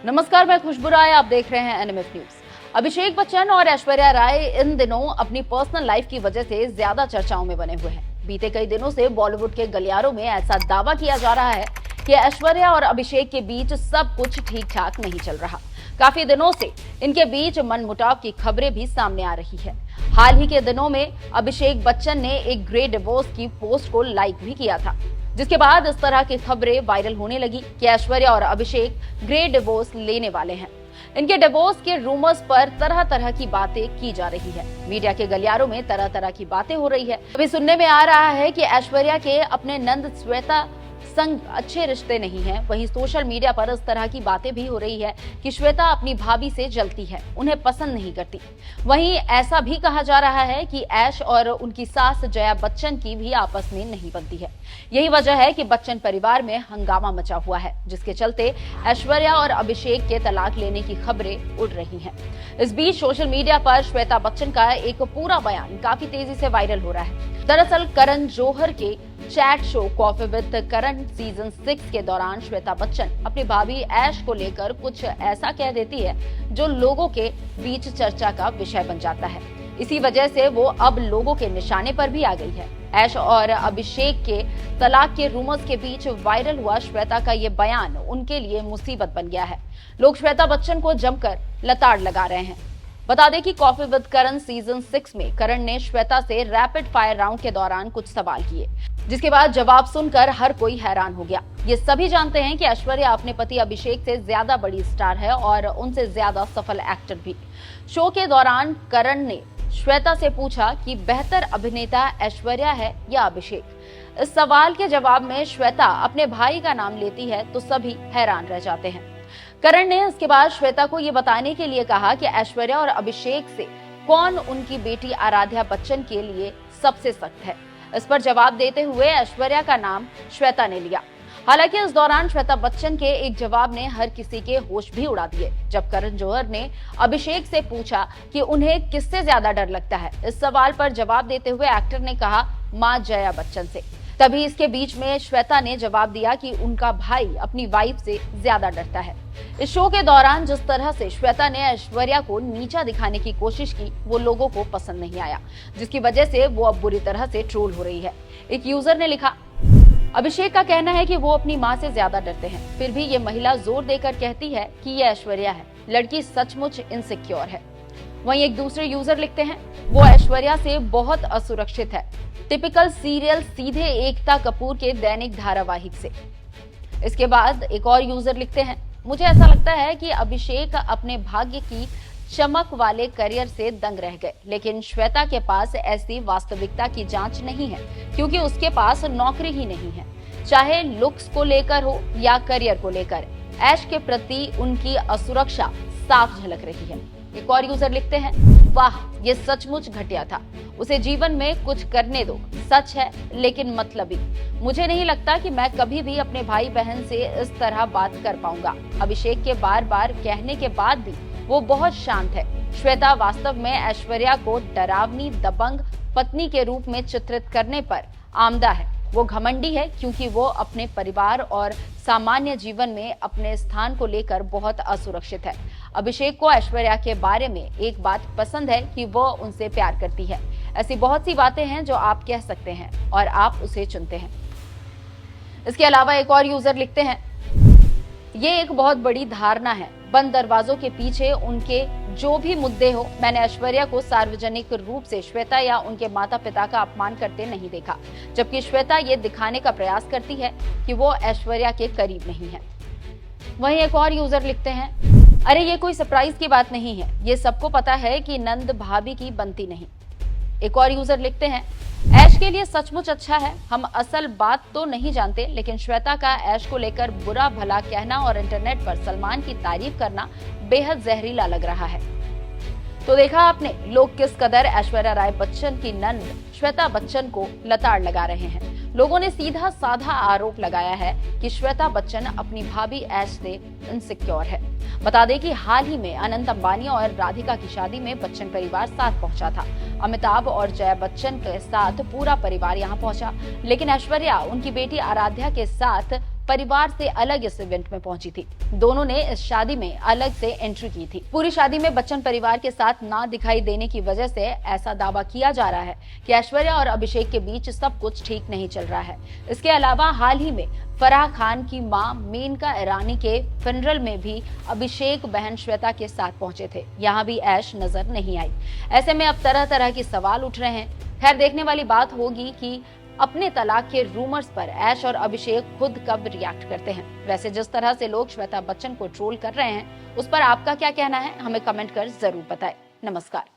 नमस्कार, मैं खुशबू राय। आप देख रहे हैं एनएमएफ न्यूज। अभिषेक बच्चन और ऐश्वर्या राय इन दिनों अपनी पर्सनल लाइफ की वजह से ज्यादा चर्चाओं में बने हुए हैं। बीते कई दिनों से बॉलीवुड के गलियारों में ऐसा दावा किया जा रहा है कि ऐश्वर्या और अभिषेक के बीच सब कुछ ठीक ठाक नहीं चल रहा। काफी दिनों से इनके बीच मनमुटाव की खबरें भी सामने आ रही है। हाल ही के दिनों में अभिषेक बच्चन ने एक ग्रे डिवोर्स की पोस्ट को लाइक भी किया था, जिसके बाद इस तरह की खबरें वायरल होने लगी कि ऐश्वर्या और अभिषेक ग्रे डिवोर्स लेने वाले हैं। इनके डिवोर्स के रूमर्स पर तरह तरह की बातें की जा रही है। मीडिया के गलियारों में तरह तरह की बातें हो रही है। अभी सुनने में आ रहा है कि ऐश्वर्या के अपने नंद श्वेता संग अच्छे रिश्ते नहीं हैं। वहीं सोशल मीडिया पर इस तरह की बातें भी हो रही है कि श्वेता अपनी भाभी से जलती है, उन्हें पसंद नहीं करती। वहीं ऐसा भी कहा जा रहा है कि ऐश और उनकी सास जया बच्चन की भी आपस में नहीं बनती है। यही वजह है कि बच्चन परिवार में हंगामा मचा हुआ है, जिसके चलते ऐश्वर्या और अभिषेक के तलाक लेने की खबरें उड़ रही हैं। इस बीच सोशल मीडिया पर श्वेता बच्चन का एक पूरा बयान काफी तेजी से वायरल हो रहा है। दरअसल करण जौहर के chat show coffee with Karan season 6 के दौरान श्वेता बच्चन अपनी भाभी ऐश को लेकर कुछ ऐसा कह देती है जो लोगों के बीच चर्चा का विषय बन जाता है। इसी वजह से वो अब लोगों के निशाने पर भी आ गई है। ऐश और अभिषेक के तलाक के रूमर्स के बीच वायरल हुआ श्वेता का ये बयान उनके लिए मुसीबत बन गया है। लोग श्वेता बच्चन को जमकर लताड़ लगा रहे हैं। बता दें कि कॉफी विद करण सीजन 6 में करण ने श्वेता से रैपिड फायर राउंड के दौरान कुछ सवाल किए, जिसके बाद जवाब सुनकर हर कोई हैरान हो गया। ये सभी जानते हैं कि ऐश्वर्या अपने पति अभिषेक से ज्यादा बड़ी स्टार है और उनसे ज्यादा सफल एक्टर भी। शो के दौरान करण ने श्वेता से पूछा कि बेहतर अभिनेता ऐश्वर्या है या अभिषेक। इस सवाल के जवाब में श्वेता अपने भाई का नाम लेती है तो सभी हैरान रह जाते हैं। करण ने इसके बाद श्वेता को ये बताने के लिए कहा कि ऐश्वर्या और अभिषेक से कौन उनकी बेटी आराध्या बच्चन के लिए सबसे सख्त है। इस पर जवाब देते हुए ऐश्वर्या का नाम श्वेता ने लिया। हालांकि इस दौरान श्वेता बच्चन के एक जवाब ने हर किसी के होश भी उड़ा दिए, जब करण जौहर ने अभिषेक से पूछा कि उन्हें किससे ज्यादा डर लगता है। इस सवाल पर जवाब देते हुए एक्टर ने कहा मां जया बच्चन से। तभी इसके बीच में श्वेता ने जवाब दिया कि उनका भाई अपनी वाइफ से ज्यादा डरता है। इस शो के दौरान जिस तरह से श्वेता ने ऐश्वर्या को नीचा दिखाने की कोशिश की, वो लोगों को पसंद नहीं आया, जिसकी वजह से वो अब बुरी तरह से ट्रोल हो रही है। एक यूजर ने लिखा, अभिषेक का कहना है कि वो अपनी मां से ज्यादा डरते हैं, फिर भी ये महिला जोर देकर कहती है कि ये ऐश्वर्या है। लड़की सचमुच इनसिक्योर है। वहीं एक दूसरे यूजर लिखते हैं, वो ऐश्वर्या से बहुत असुरक्षित है। टिपिकल सीरियल सीधे एकता कपूर के दैनिक धारावाहिक से। इसके बाद एक और यूजर लिखते हैं, मुझे ऐसा लगता है कि अभिषेक अपने भाग्य की चमक वाले करियर से दंग रह गए, लेकिन श्वेता के पास ऐसी वास्तविकता की जांच नहीं है, क्योंकि उसके पास नौकरी ही नहीं है। चाहे लुक्स को लेकर हो या करियर को लेकर, ऐश के प्रति उनकी असुरक्षा साफ झलक रही है। एक और यूजर लिखते हैं, वाह ये सचमुच घटिया था, उसे जीवन में कुछ करने दो। सच है लेकिन मतलबी। मुझे नहीं लगता कि मैं कभी भी अपने भाई बहन से इस तरह बात कर पाऊंगा। अभिषेक के बार बार कहने के बाद भी वो बहुत शांत है। श्वेता वास्तव में ऐश्वर्या को डरावनी दबंग पत्नी के रूप में चित्रित करने पर आमदा है। वो घमंडी है क्योंकि वो अपने परिवार और सामान्य जीवन में अपने स्थान को लेकर बहुत असुरक्षित है। अभिषेक को ऐश्वर्या के बारे में एक बात पसंद है कि वो उनसे प्यार करती है। ऐसी बहुत सी बातें हैं जो आप कह सकते हैं और आप उसे चुनते हैं। इसके अलावा एक और यूजर लिखते हैं, ये एक बहुत बड़ी धारणा है। बंद दरवाजों के पीछे उनके जो भी मुद्दे हो, मैंने ऐश्वर्या को सार्वजनिक रूप से श्वेता या उनके माता पिता का अपमान करते नहीं देखा, जबकि श्वेता ये दिखाने का प्रयास करती है कि वो ऐश्वर्या के करीब नहीं है। वहीं एक और यूजर लिखते हैं, अरे ये कोई सरप्राइज की बात नहीं है, ये सबको पता है कि नंद भाभी की बनती नहीं। एक और यूजर लिखते हैं, ऐश के लिए सचमुच अच्छा है। हम असल बात तो नहीं जानते, लेकिन श्वेता का ऐश को लेकर बुरा भला कहना और इंटरनेट पर सलमान की तारीफ करना बेहद जहरीला लग रहा है। तो देखा आपने, लोग किस कदर ऐश्वर्या राय बच्चन की नंद श्वेता बच्चन को लताड़ लगा रहे हैं। लोगों ने सीधा साधा आरोप लगाया है कि श्वेता बच्चन अपनी भाभी ऐश से इनसिक्योर है। बता दें कि हाल ही में अनंत अंबानी और राधिका की शादी में बच्चन परिवार साथ पहुंचा था। अमिताभ और जया बच्चन के साथ पूरा परिवार यहां पहुंचा, लेकिन ऐश्वर्या उनकी बेटी आराध्या के साथ परिवार से अलग इस इवेंट में पहुंची थी। दोनों ने इस शादी में अलग से एंट्री की थी। पूरी शादी में बच्चन परिवार के साथ ना दिखाई देने की वजह से ऐसा दावा किया जा रहा है कि ऐश्वर्या और अभिषेक के बीच सब कुछ ठीक नहीं चल रहा है। इसके अलावा हाल ही में फराह खान की मां मेनका ईरानी के फनरल में भी अभिषेक बहन श्वेता के साथ पहुंचे थे। यहां भी ऐश नजर नहीं आई। ऐसे में अब तरह तरह के सवाल उठ रहे हैं। खैर, देखने वाली बात होगी कि अपने तलाक के रूमर्स पर ऐश और अभिषेक खुद कब रिएक्ट करते हैं। वैसे जिस तरह से लोग श्वेता बच्चन को ट्रोल कर रहे हैं, उस पर आपका क्या कहना है, हमें कमेंट कर जरूर बताएं। नमस्कार।